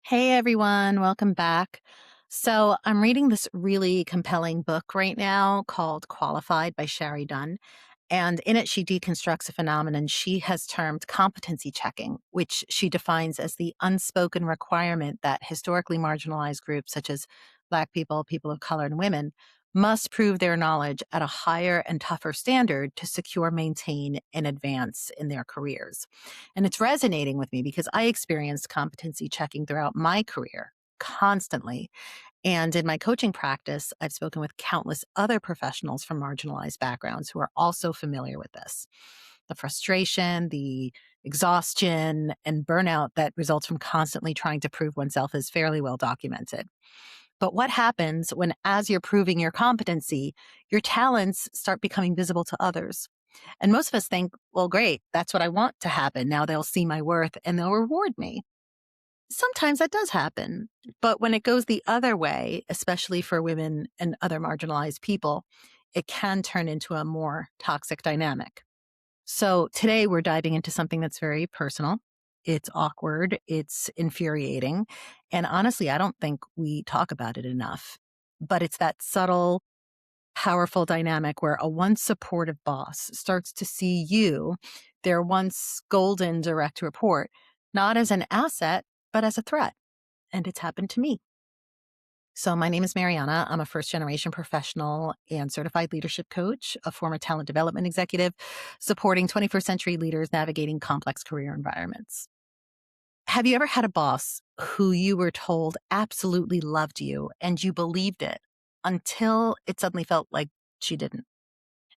Hey everyone, welcome back. So, I'm reading this really compelling book right now called Qualified by Shari Dunn. And in it, she deconstructs a phenomenon she has termed competency checking, which she defines as the unspoken requirement that historically marginalized groups such as Black people, people of color, and women must prove their knowledge at a higher and tougher standard to secure, maintain, and advance in their careers. And it's resonating with me because I experienced competency checking throughout my career constantly. And in my coaching practice, I've spoken with countless other professionals from marginalized backgrounds who are also familiar with this. The frustration, the exhaustion, and burnout that results from constantly trying to prove oneself is fairly well documented. But what happens when, as you're proving your competency, your talents start becoming visible to others? And most of us think, well, great, that's what I want to happen. Now they'll see my worth and they'll reward me. Sometimes that does happen. But when it goes the other way, especially for women and other marginalized people, it can turn into a more toxic dynamic. So today we're diving into something that's very personal. It's awkward, it's infuriating. And honestly, I don't think we talk about it enough. But it's that subtle, powerful dynamic where a once supportive boss starts to see you, their once golden direct report, not as an asset, but as a threat. And it's happened to me. So, my name is Mariana. I'm a first generation professional and certified leadership coach, a former talent development executive, supporting 21st century leaders navigating complex career environments. Have you ever had a boss who you were told absolutely loved you and you believed it until it suddenly felt like she didn't?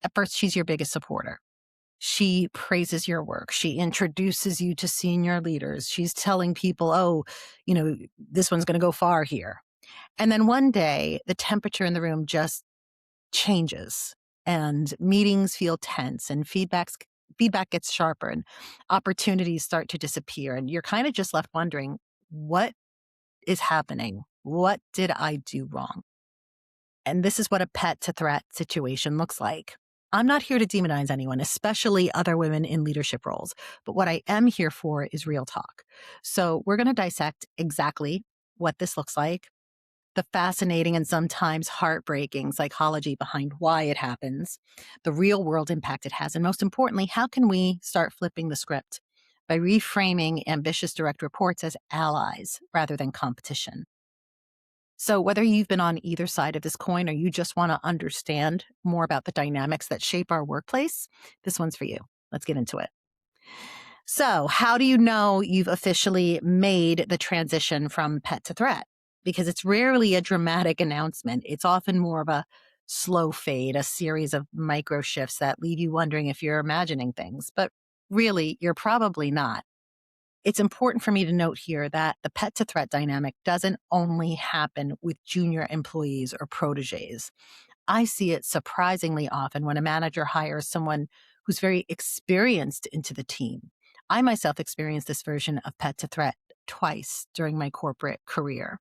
At first, she's your biggest supporter. She praises your work. She introduces you to senior leaders. She's telling people, oh, this one's going to go far here. And then one day, the temperature in the room just changes and meetings feel tense and feedback gets sharper and opportunities start to disappear. And you're kind of just left wondering, what is happening? What did I do wrong? And this is what a pet to threat situation looks like. I'm not here to demonize anyone, especially other women in leadership roles. But what I am here for is real talk. So we're going to dissect exactly what this looks like, the fascinating and sometimes heartbreaking psychology behind why it happens, the real world impact it has, and most importantly, how can we start flipping the script by reframing ambitious direct reports as allies rather than competition? So, whether you've been on either side of this coin or you just want to understand more about the dynamics that shape our workplace, this one's for you. Let's get into it. So, how do you know you've officially made the transition from pet to threat? Because it's rarely a dramatic announcement. It's often more of a slow fade, a series of micro shifts that leave you wondering if you're imagining things. But really, you're probably not. It's important for me to note here that the pet to threat dynamic doesn't only happen with junior employees or proteges. I see it surprisingly often when a manager hires someone who's very experienced into the team. I myself experienced this version of pet to threat twice during my corporate career.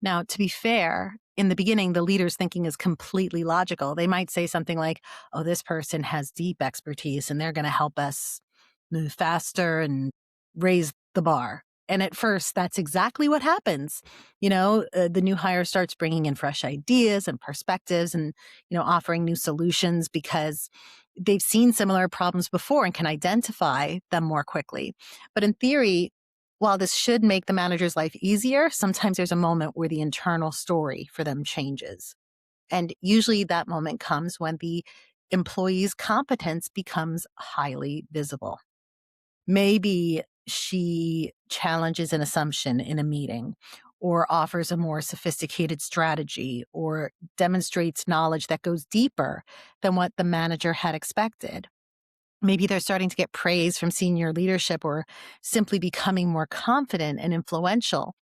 Now, to be fair, in the beginning, the leader's thinking is completely logical. They might say something like, oh, this person has deep expertise and they're going to help us move faster and raise the bar. And at first, that's exactly what happens. The new hire starts bringing in fresh ideas and perspectives and, offering new solutions because they've seen similar problems before and can identify them more quickly. But in theory, while this should make the manager's life easier, sometimes there's a moment where the internal story for them changes. And usually that moment comes when the employee's competence becomes highly visible. Maybe she challenges an assumption in a meeting or offers a more sophisticated strategy or demonstrates knowledge that goes deeper than what the manager had expected. Maybe they're starting to get praise from senior leadership or simply becoming more confident and influential.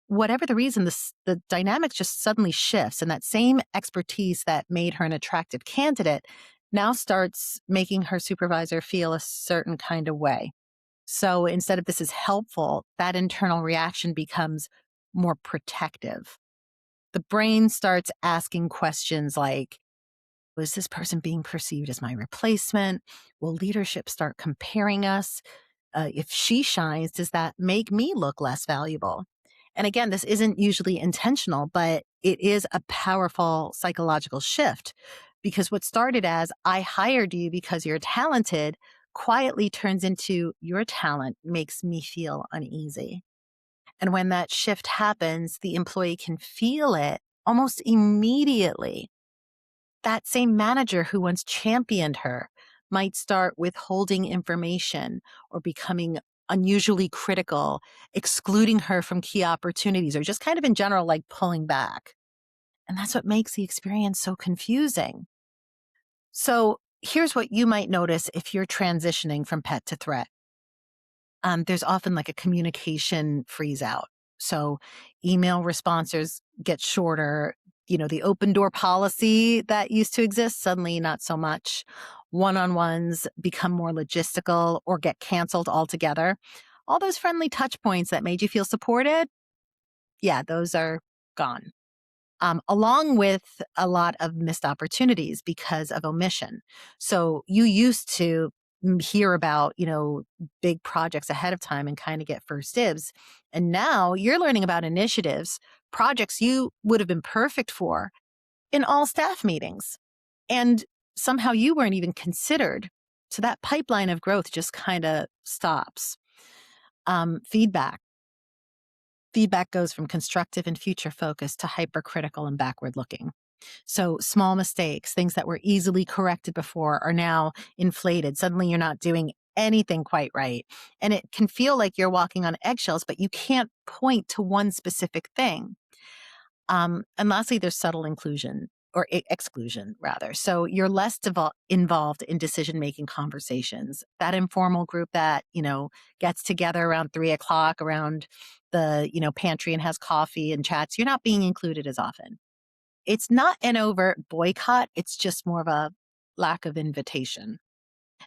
Whatever the reason, the dynamic just suddenly shifts, and that same expertise that made her an attractive candidate now starts making her supervisor feel a certain kind of way. So instead of this is helpful, that internal reaction becomes more protective. The brain starts asking questions like, was this person being perceived as my replacement? Will leadership start comparing us? If she shines, does that make me look less valuable? And again, this isn't usually intentional, but it is a powerful psychological shift because what started as I hired you because you're talented quietly turns into your talent makes me feel uneasy. And when that shift happens, the employee can feel it almost immediately. That same manager who once championed her might start withholding information or becoming unusually critical, excluding her from key opportunities, or just kind of in general, like pulling back. And that's what makes the experience so confusing. So here's what you might notice if you're transitioning from pet to threat. There's often like a communication freeze out. So email responses get shorter. The open door policy that used to exist, suddenly not so much. One on ones become more logistical or get canceled altogether. All those friendly touch points that made you feel supported, yeah, those are gone. Along with a lot of missed opportunities because of omission. So you used to hear about, big projects ahead of time and kind of get first dibs. And now you're learning about initiatives, projects you would have been perfect for in all staff meetings. And somehow you weren't even considered. So that pipeline of growth just kind of stops. Feedback. Feedback goes from constructive and future focused to hypercritical and backward looking. So small mistakes, things that were easily corrected before are now inflated. Suddenly you're not doing anything quite right. And it can feel like you're walking on eggshells, but you can't point to one specific thing. And lastly, there's subtle inclusion or exclusion rather. So you're less involved in decision-making conversations. That informal group that, gets together around 3 o'clock around the, pantry and has coffee and chats, you're not being included as often. It's not an overt boycott. It's just more of a lack of invitation.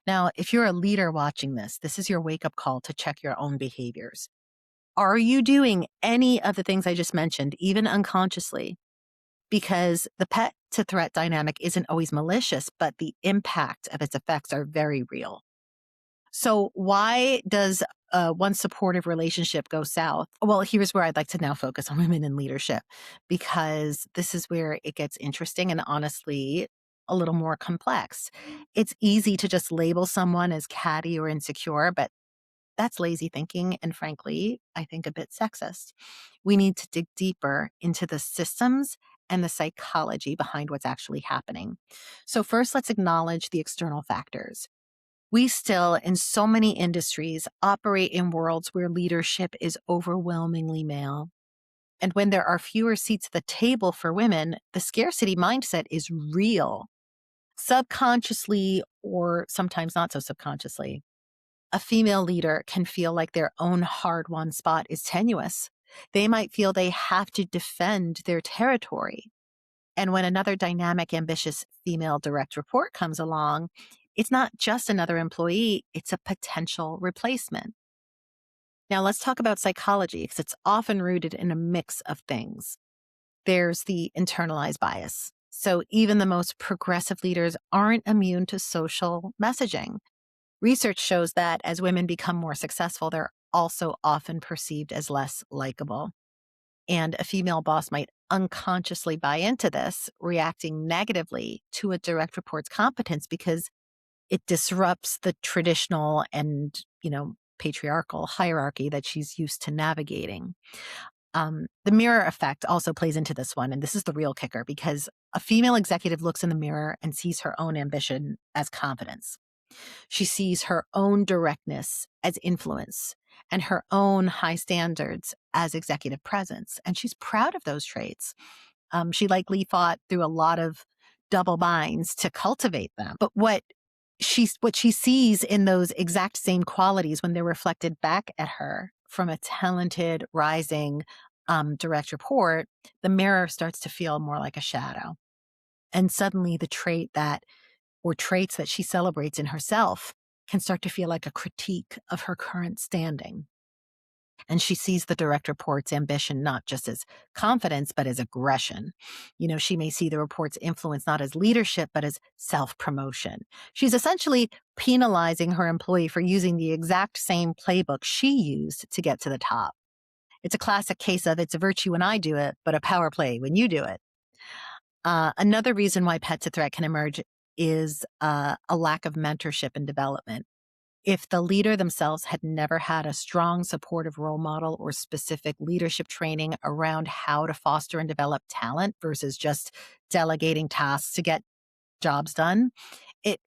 Now, if you're a leader watching this is your wake up call to check your own behaviors. Are you doing any of the things I just mentioned, even unconsciously? Because the pet to threat dynamic isn't always malicious, but the impact of its effects are very real. So why does one supportive relationship go south? Well, here's where I'd like to now focus on women in leadership, because this is where it gets interesting and honestly a little more complex. It's easy to just label someone as catty or insecure, but that's lazy thinking and frankly, I think a bit sexist. We need to dig deeper into the systems and the psychology behind what's actually happening. So first, let's acknowledge the external factors. We still, in so many industries, operate in worlds where leadership is overwhelmingly male. And when there are fewer seats at the table for women, the scarcity mindset is real, subconsciously or sometimes not so subconsciously. A female leader can feel like their own hard won spot is tenuous. They might feel they have to defend their territory. And when another dynamic, ambitious female direct report comes along, it's not just another employee, it's a potential replacement. Now, let's talk about psychology because it's often rooted in a mix of things. There's the internalized bias. So, even the most progressive leaders aren't immune to social messaging. Research shows that as women become more successful, they're also often perceived as less likable. And a female boss might unconsciously buy into this, reacting negatively to a direct report's competence because it disrupts the traditional and, patriarchal hierarchy that she's used to navigating. The mirror effect also plays into this one. And this is the real kicker because a female executive looks in the mirror and sees her own ambition as confidence. She sees her own directness as influence and her own high standards as executive presence. And she's proud of those traits. She likely fought through a lot of double binds to cultivate them. But what she sees in those exact same qualities when they're reflected back at her from a talented, rising direct report, the mirror starts to feel more like a shadow. And suddenly the traits that she celebrates in herself can start to feel like a critique of her current standing. And she sees the direct report's ambition not just as confidence, but as aggression. She may see the report's influence not as leadership, but as self-promotion. She's essentially penalizing her employee for using the exact same playbook she used to get to the top. It's a classic case of it's a virtue when I do it, but a power play when you do it. Another reason why pets a threat can emerge is a lack of mentorship and development. If the leader themselves had never had a strong supportive role model or specific leadership training around how to foster and develop talent versus just delegating tasks to get jobs done, it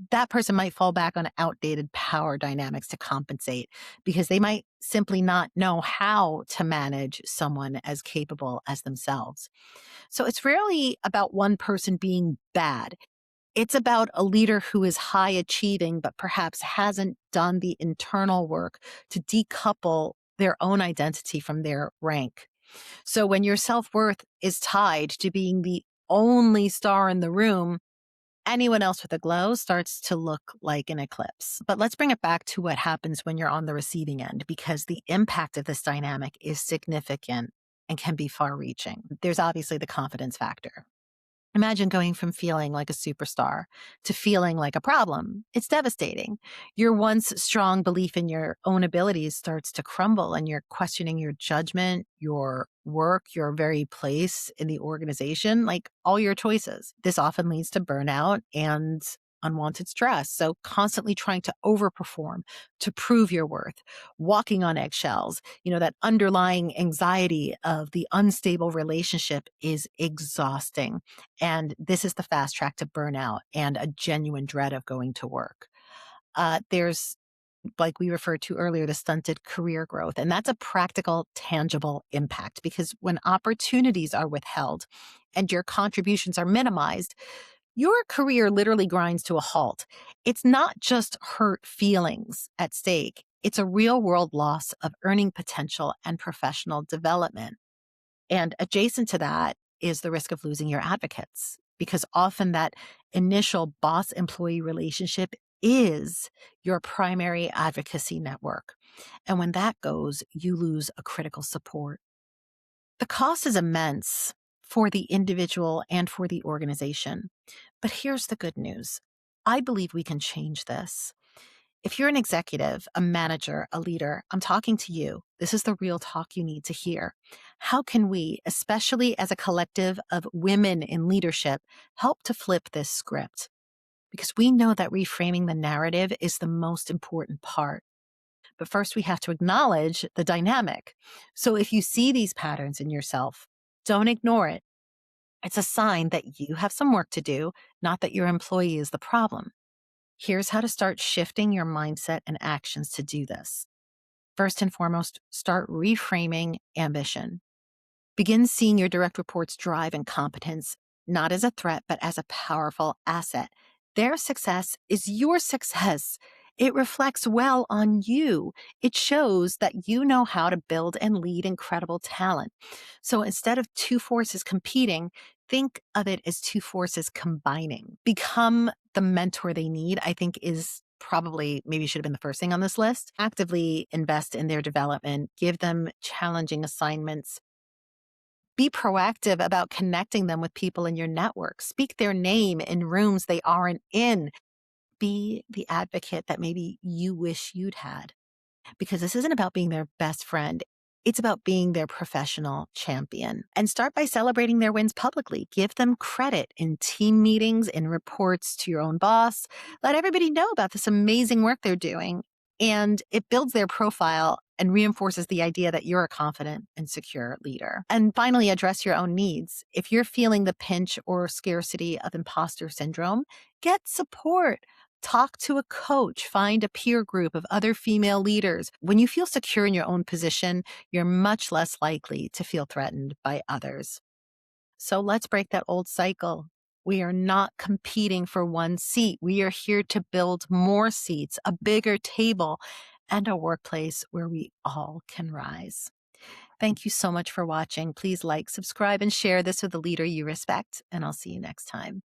that person might fall back on outdated power dynamics to compensate because they might simply not know how to manage someone as capable as themselves. So it's rarely about one person being bad. It's about a leader who is high achieving, but perhaps hasn't done the internal work to decouple their own identity from their rank. So when your self worth is tied to being the only star in the room, anyone else with a glow starts to look like an eclipse. But let's bring it back to what happens when you're on the receiving end, because the impact of this dynamic is significant and can be far reaching. There's obviously the confidence factor. Imagine going from feeling like a superstar to feeling like a problem. It's devastating. Your once strong belief in your own abilities starts to crumble, and you're questioning your judgment, your work, your very place in the organization, like all your choices. This often leads to burnout and unwanted stress. So, constantly trying to overperform to prove your worth, walking on eggshells, that underlying anxiety of the unstable relationship is exhausting. And this is the fast track to burnout and a genuine dread of going to work. There's, like we referred to earlier, the stunted career growth. And that's a practical, tangible impact because when opportunities are withheld and your contributions are minimized, your career literally grinds to a halt. It's not just hurt feelings at stake, it's a real world loss of earning potential and professional development. And adjacent to that is the risk of losing your advocates, because often that initial boss employee relationship is your primary advocacy network. And when that goes, you lose a critical support. The cost is immense for the individual and for the organization. But here's the good news. I believe we can change this. If you're an executive, a manager, a leader, I'm talking to you. This is the real talk you need to hear. How can we, especially as a collective of women in leadership, help to flip this script? Because we know that reframing the narrative is the most important part. But first, we have to acknowledge the dynamic. So if you see these patterns in yourself, don't ignore it. It's a sign that you have some work to do, not that your employee is the problem. Here's how to start shifting your mindset and actions to do this. First and foremost, start reframing ambition. Begin seeing your direct reports' drive and competence not as a threat, but as a powerful asset. Their success is your success. It reflects well on you. It shows that you know how to build and lead incredible talent. So instead of two forces competing, think of it as two forces combining. Become the mentor they need, I think is probably maybe should have been the first thing on this list. Actively invest in their development, give them challenging assignments, be proactive about connecting them with people in your network. Speak their name in rooms they aren't in. Be the advocate that maybe you wish you'd had. Because this isn't about being their best friend. It's about being their professional champion. And start by celebrating their wins publicly. Give them credit in team meetings, in reports to your own boss. Let everybody know about this amazing work they're doing. And it builds their profile and reinforces the idea that you're a confident and secure leader. And finally, address your own needs. If you're feeling the pinch or scarcity of imposter syndrome, get support. Talk to a coach, find a peer group of other female leaders. When you feel secure in your own position, you're much less likely to feel threatened by others. So let's break that old cycle. We are not competing for one seat. We are here to build more seats, a bigger table, and a workplace where we all can rise. Thank you so much for watching. Please like, subscribe, and share this with a leader you respect, and I'll see you next time.